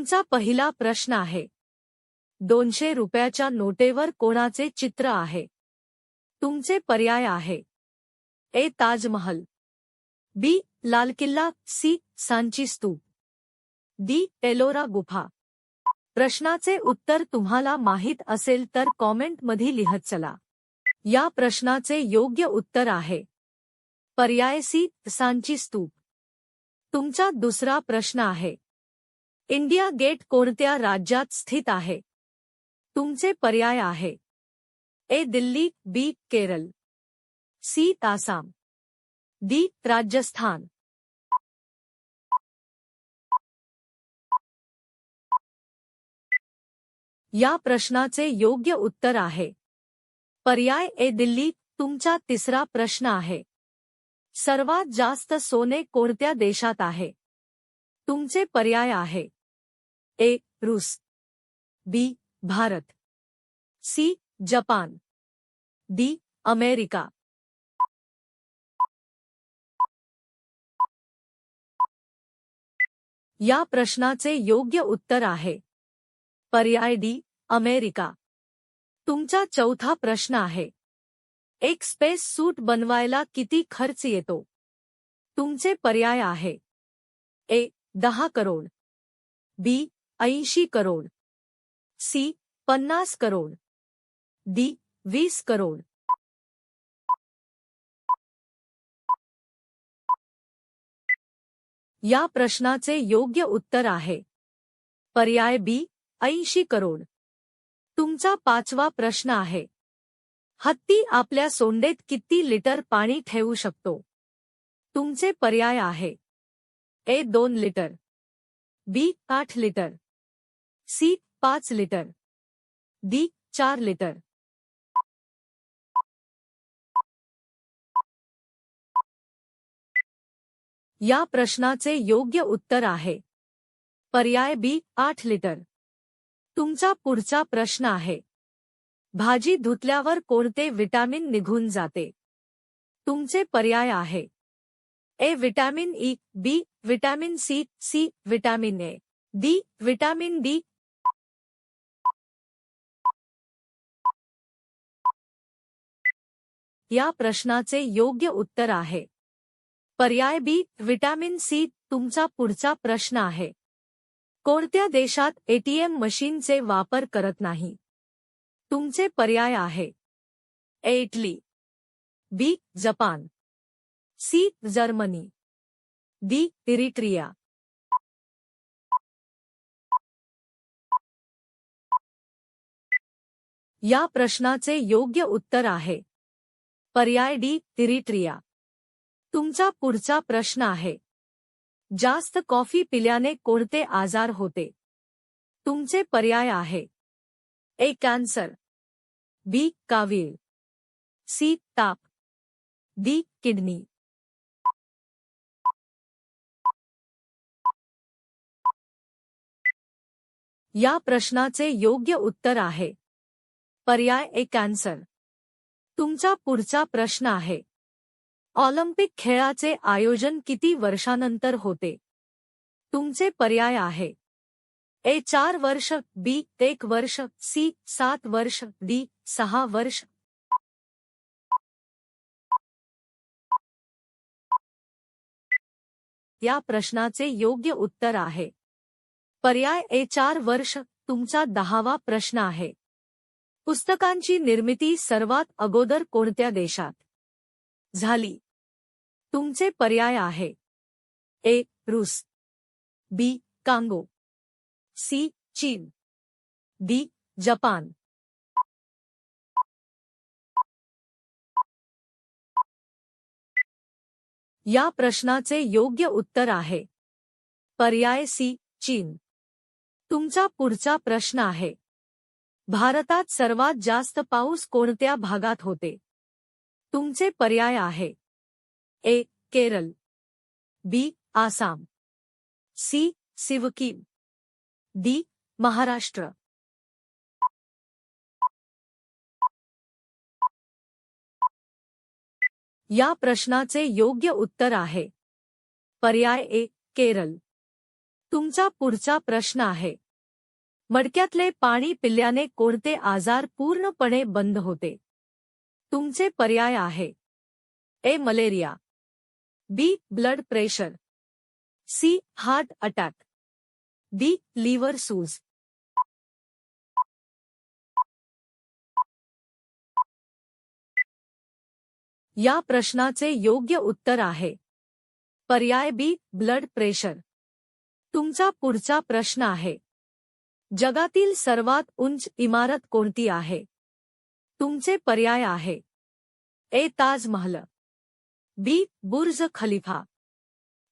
तुमचा पहिला प्रश्न आहे. 200 रुपयाच्या नोटेवर कोणाचे चित्र आहे? तुमचे पर्याय आहे. ए. ताजमहल, बी. लाल किल्ला, सी. सांची स्तूप, डी. एलोरा गुफा. प्रश्नाचे उत्तर तुम्हाला माहित असेल तर कॉमेंटमध्ये लिहत चला. या प्रश्नाचे योग्य उत्तर आहे पर्याय सी. सांची स्तूप. तुमचा दुसरा प्रश्न आहे. इंडिया गेट कोणत्या राज्यात स्थित आहे? तुमचे पर्याय आहे. ए. दिल्ली, बी. केरळ, सी. आसाम, डी. राजस्थान. या प्रश्नाचे योग्य उत्तर आहे पर्याय ए. दिल्ली. तुमचा तिसरा प्रश्न आहे. सर्वात जास्त सोने कोणत्या देशात आहे? तुमचे पर्याय आहे. ए. रूस, B. Bharat, C. Japan, D. America. या प्रश्नाचे योग्य उत्तर आहे पर्याय डी. अमेरिका. तुमचा चौथा प्रश्न आहे. एक स्पेस सूट बनवायला किती खर्च येतो? तुमचे पर्याय आहे. ए. 10 करोड, बी. 80 करोड, सी. 50 करोड, डी. 20 करोड. या प्रश्नाचे योग्य उत्तर आहे पर्याय बी. 80 करोड. तुमचा पाचवा प्रश्न आहे. हत्ती आपल्या सोंडेत किती लिटर पाणी ठेवू शकतो? तुमचे पर्याय आहे. A. 2 litre, B. 8 litre, C. 5 litre, D. 4 litre. या प्रश्नाचे योग्य उत्तर आहे पर्याय बी. 8 लिटर. तुमचा पुढचा प्रश्न आहे. भाजी धुतल्यावर कोणते विटॅमिन निघून जाते? तुमचे पर्याय आहे. A. Vitamin E, B. Vitamin C, C. Vitamin A, D. Vitamin D. या प्रश्नाचे योग्य उत्तर आहे पर्याय बी. Vitamin C. तुमचा पुढचा प्रश्न आहे. कोणत्या देशात एटीएम मशीनचे वापर करत नाही? तुमचे पर्याय आहे. A. Italy, B. Japan, C. Germany, D. Eritrea. या प्रश्नाचे योग्य उत्तर आहे पर्याय डी. इरिट्रिया. तुमचा पुढचा प्रश्न आहे. जास्त कॉफी पिल्याने कोणते आजार होते? तुमचे पर्याय आहे. ए. कॅन्सर, बी. कावीळ, सी. ताप, डी. किडनी. या प्रश्नाचे योग्य उत्तर आहे पर्याय ए. कॅन्सर. तुमचा पुढचा प्रश्न आहे. ऑलिम्पिक खेळाचे आयोजन किती वर्षानंतर होते? तुमचे पर्याय आहे. ए. 4 वर्ष, बी. 1 वर्ष, सी. 7 वर्ष, डी. 6 वर्ष. या प्रश्नाचे योग्य उत्तर आहे पर्याय ए. 4 वर्ष. तुमचा 10वा प्रश्न आहे. पुस्तकांची निर्मिती सर्वात अगोदर कोणत्या देशात झाली? तुमचे पर्याय आहे. ए. रूस, बी. Congo, C. चीन, डी. जपान. या प्रश्नाचे योग्य उत्तर आहे पर्याय सी. चीन. तुमचा पुढचा प्रश्न आहे. भारतात सर्वात जास्त पाऊस कोणत्या भागात होते? तुमचे पर्याय आहे. ए. केरळ, बी. आसाम, सी. सिक्कीम, डी. महाराष्ट्र. या प्रश्नाचे योग्य उत्तर आहे पर्याय ए. केरळ. तुमचा पुढचा प्रश्न आहे, मडक्यातले पाणी पिल्याने कोणते आजार पूर्णपणे बंद होते? तुमचे पर्याय आहे: A. Malaria, B. Blood pressure, C. Heart attack, D. Liver सूज. या प्रश्नाचे योग्य उत्तर आहे पर्याय बी. Blood pressure. तुमचा पुढचा प्रश्न आहे, जगातील सर्वात उंच इमारत कोणती आहे? तुमचे पर्याय आहे: ए. ताजमहल, बी. बुर्ज खलिफा,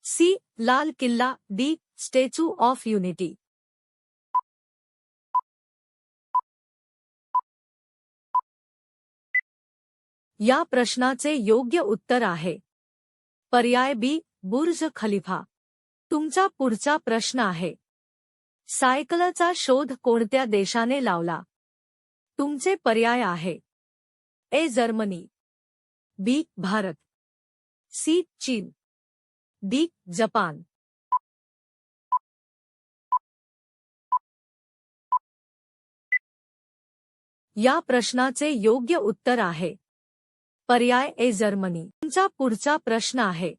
सी. लाल किल्ला, डी. Statue of unity. या प्रश्नाचे योग्य उत्तर आहे पर्याय बी. बुर्ज खलिफा. तुमचा पुढचा प्रश्न आहे, सायकलचा शोध कोणत्या देशाने लावला? तुमचे पर्याय आहे: ए. जर्मनी, बी. भारत, सी. चीन, डी. जपान. या प्रश्नाचे योग्य उत्तर आहे पर्याय ए. जर्मनी. तुमचा पुढचा प्रश्न आहे,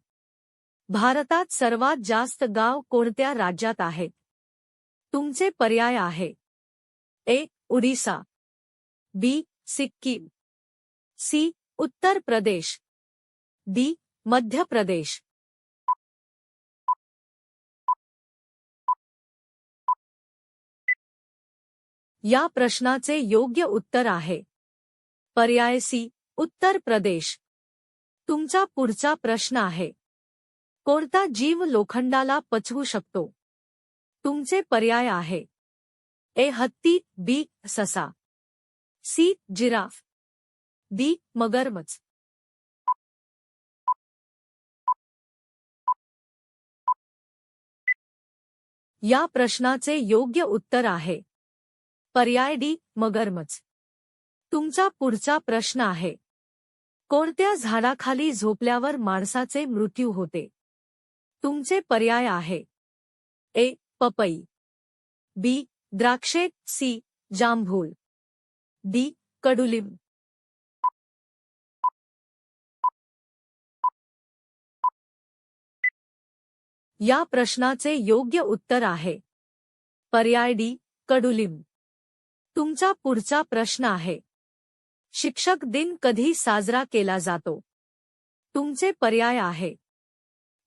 भारतात सर्वात जास्त गाव कोणत्या राज्यात आहेत? तुमचे पर्याय आहे: ए. ओडिशा, बी. सिक्कीम, सी. उत्तर प्रदेश, डी. मध्य प्रदेश. या प्रश्नाचे योग्य उत्तर आहे पर्याय सी. उत्तर प्रदेश. तुमचा पुढचा प्रश्न आहे, कोणता जीव लोखंडाला पचवू शकतो? तुमचे पर्याय आहे: ए. हत्ती, बी. ससा, सी. Giraffe, D. मगरमच्छ. या प्रश्नाचे योग्य उत्तर आहे पर्याय डी. मगरमच्छ. तुमचा पुढचा प्रश्न आहे, कोणत्या झाडाखाली झोपल्यावर माणसाचे मृत्यू होते? तुमचे पर्याय आहे: ए. पपई, बी. द्राक्षे, सी. जांभूळ, डी. कडुलिंब. या प्रश्नाचे योग्य उत्तर आहे पर्याय डी. कडुलिंब. तुमचा पुढचा प्रश्न आहे, शिक्षक दिन कधी साजरा केला जातो? तुमचे पर्याय आहे: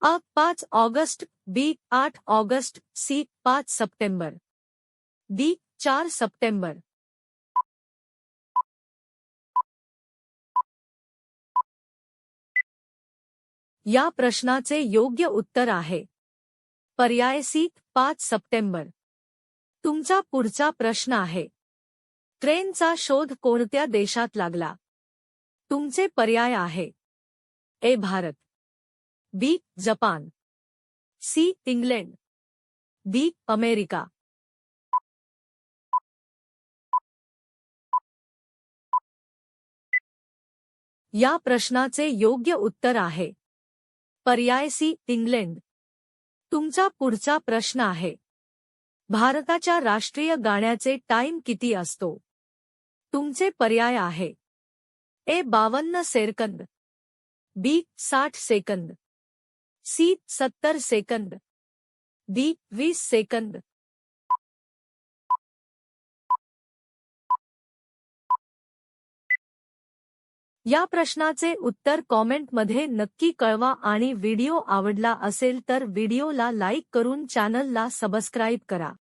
A. 5 August, B. 8 August, C. 5 September, D. 4 September. या प्रश्नाचे योग्य उत्तर आहे पर्याय सी. 5 सप्टेंबर. तुमचा पुढचा प्रश्न आहे, ट्रेनचा शोध कोणत्या देशात लागला? तुमचे पर्याय आहे: A. Bharat, B. Japan, C. England, D. America. या प्रश्नाचे योग्य उत्तर आहे पर्याय सी. इंग्लंड. तुमचा पुढचा प्रश्न आहे, भारताच्या राष्ट्रीय गाण्याचे टाइम किती असतो? तुमचे पर्याय आहे: ए. 52 सेकंद, बी. 60 सेकंद, सी. 70 सेकंद, डी. 20 सेकंद. या प्रश्नाचे उत्तर कॉमेंटमध्ये नक्की कळवा आणि व्हिडिओ आवडला असेल तर व्हिडिओला लाईक करून चॅनलला सबस्क्राईब करा.